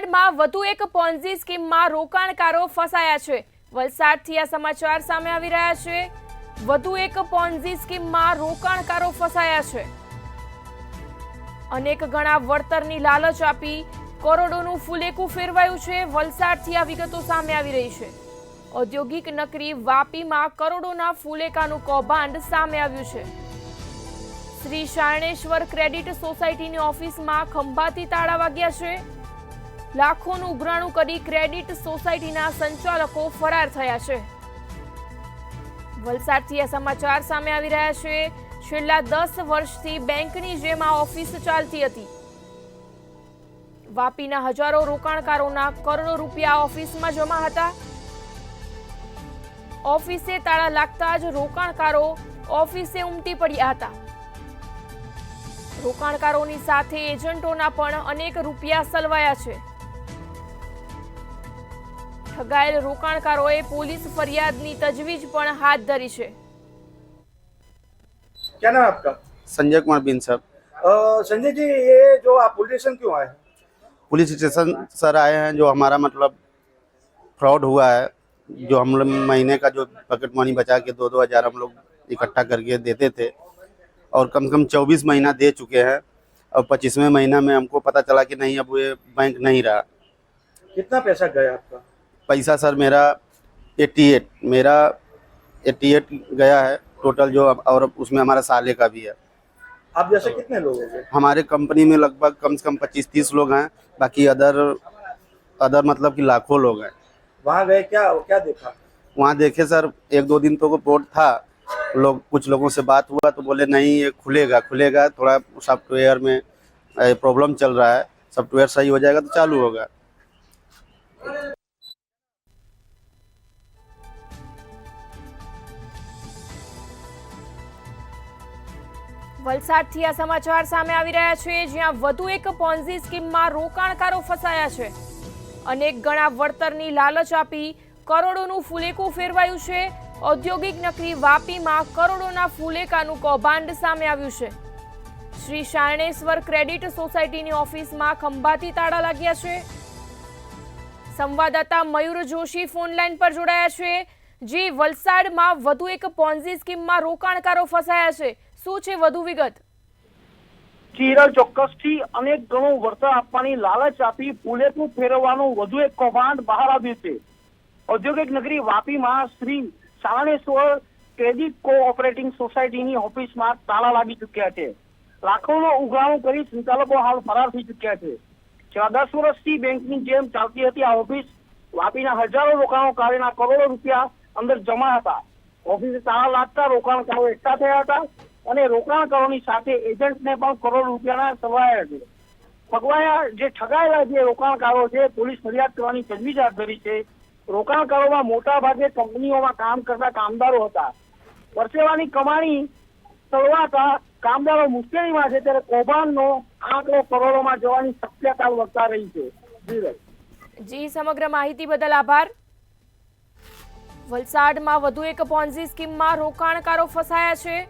વલસાડમાં વધુ એક પોન્ઝી સ્કીમમાં રોકાણકારો ફસાયા છે। વલસાડથી આ સમાચાર સામે આવી રહ્યા છે। વધુ એક પોન્ઝી સ્કીમમાં રોકાણકારો ફસાયા છે। અનેક ગણા વળતરની લાલચ આપી કરોડોનું ફૂલેકું ફેરવાયું છે। વલસાડથી આ વિગતો સામે આવી રહી છે। ઔદ્યોગિક નગરી વાપીમાં કરોડોના ફૂલેકાનું કૌભાંડ સામે આવ્યું છે। શ્રી શારણેશ્વર ક્રેડિટ સોસાયટીની ઓફિસમાં ખંભાતી તાળા વાગ્યા છે। લાખોનું ઉઘરાણું કરી ક્રેડિટ સોસાયટીના સંચાલકો ફરાર થયા છે। વલસાડથી આ સમાચાર સામે આવી રહ્યા છે। છેલ્લા 10 વર્ષથી બેંકની જેમ આ ઓફિસ ચાલતી હતી। વાપીના હજારો રોકાણકારોના કરોડો રૂપિયા ઓફિસમાં જમા હતા। ઓફિસે તાળા લાગતા જ રોકાણકારો ઓફિસે ઉમટી પડ્યા હતા। રોકાણકારોની સાથે એજન્ટોના પણ અનેક રૂપિયા સલવાયા છે। ठगाયેલ रोकाणकारोए पुलिस फरियादनी तजवीज पण हाथ धरी है। क्या नाम है आपका? संजय कुमार बिन साहब। संजय जी, ये जो आप पुलिस स्टेशन क्यों आए? पुलिस स्टेशन सर आए हैं, जो हमारा मतलब फ्रॉड हुआ है, जो हम लोग महीने का जो पॉकेट मनी बचा के 2-2 हज़ार हम लोग इकट्ठा करके देते थे और कम से कम 24 महीना दे चुके हैं और 25वें महीना में हमको पता चला कि नहीं, अब ये बैंक नहीं रहा। कितना पैसा गया आपका? पैसा सर मेरा 88 गया है टोटल जो, और उसमें हमारा साले का भी है। आप जैसे कितने लोग हैं? हमारे कंपनी में लगभग कम से कम 25-30 लोग हैं, बाकी अदर मतलब कि लाखों लोग हैं। वहाँ गए, क्या देखा? वहाँ देखे सर 1-2 दिन तो बोर्ड था, कुछ लोगों से बात हुआ तो बोले नहीं ये खुलेगा, थोड़ा सॉफ्टवेयर में प्रॉब्लम चल रहा है, सॉफ्टवेयर सही हो जाएगा तो चालू होगा। વલસાડથી આ સમાચાર સામે આવી રહ્યા છે, જ્યાં વધુ એક પોન્ઝી સ્કીમમાં રોકાણકારો ફસાયા છે। અનેક ગણા વળતરની લાલચ આપી કરોડોનું ફૂલેકું ફેરવાયું છે। ઔદ્યોગિક નગરી વાપીમાં કરોડોના ફૂલેકાનું કૌભાંડ સામે આવ્યું છે। શ્રી શારણેશ્વર ક્રેડિટ સોસાયટીની ઓફિસમાં ખંભાતી તાળા લાગ્યા છે। સંવાદદાતા મયુર જોશી ફોન લાઈન પર જોડાયા છે। જી, વલસાડમાં વધુ એક પોન્ઝી સ્કીમમાં રોકાણકારો ફસાયા છે, શું છે વધુ વિગત? ચીરલ ચોક્કસથી અનેક ગણું વળતર આપવાની લાલચ આપી ફૂલેકું ફેરવવાનું વધુ એક કૌભાંડ બહાર આવ્યું છે। ઔદ્યોગિક નગરી વાપીમાં શ્રી શારણેશ્વર ક્રેડિટ કોઓપરેટિંગ સોસાયટીની ઓફિસમાં તાળા લાગી ચૂક્યા છે। લાખોનું ઉઘરાણું કરી સંચાલકો હાલ ફરાર થઈ ચૂક્યા છે। છેલ્લા 10 વર્ષથી બેંકની જેમ ચાલતી હતી આ ઓફિસ। વાપીના હજારો રોકાણકારોના કરોડો રૂપિયા અંદર જમા હતા। ઓફિસે તાળા લાગતા રોકાણકારો એકઠા થયા હતા અને રોકાણકારોની સાથે એજન્ટને પણ કરોડ રૂપિયાના સલવાયા છે। ઠગાયેલા જે રોકાણકારો છે, પોલીસ ફરિયાદ કરવાની તજવીજ હાથ ધરી છે। રોકાણકારોમાં મોટા ભાગે કંપનીઓમાં કામ કરતા કામદારો હતા। પરસેવાની કમાણી સલવાતા કામદારો મુશ્કેલીમાં છે, ત્યારે કૌભાંડનો આંકડો કરોડોમાં જવાની શક્યતા વર્તા રહી છે। જી, સમગ્ર માહિતી બદલ આભાર। વલસાડમાં વધુ એક પોન્ઝી સ્કીમમાં રોકાણકારો ફસાયા છે।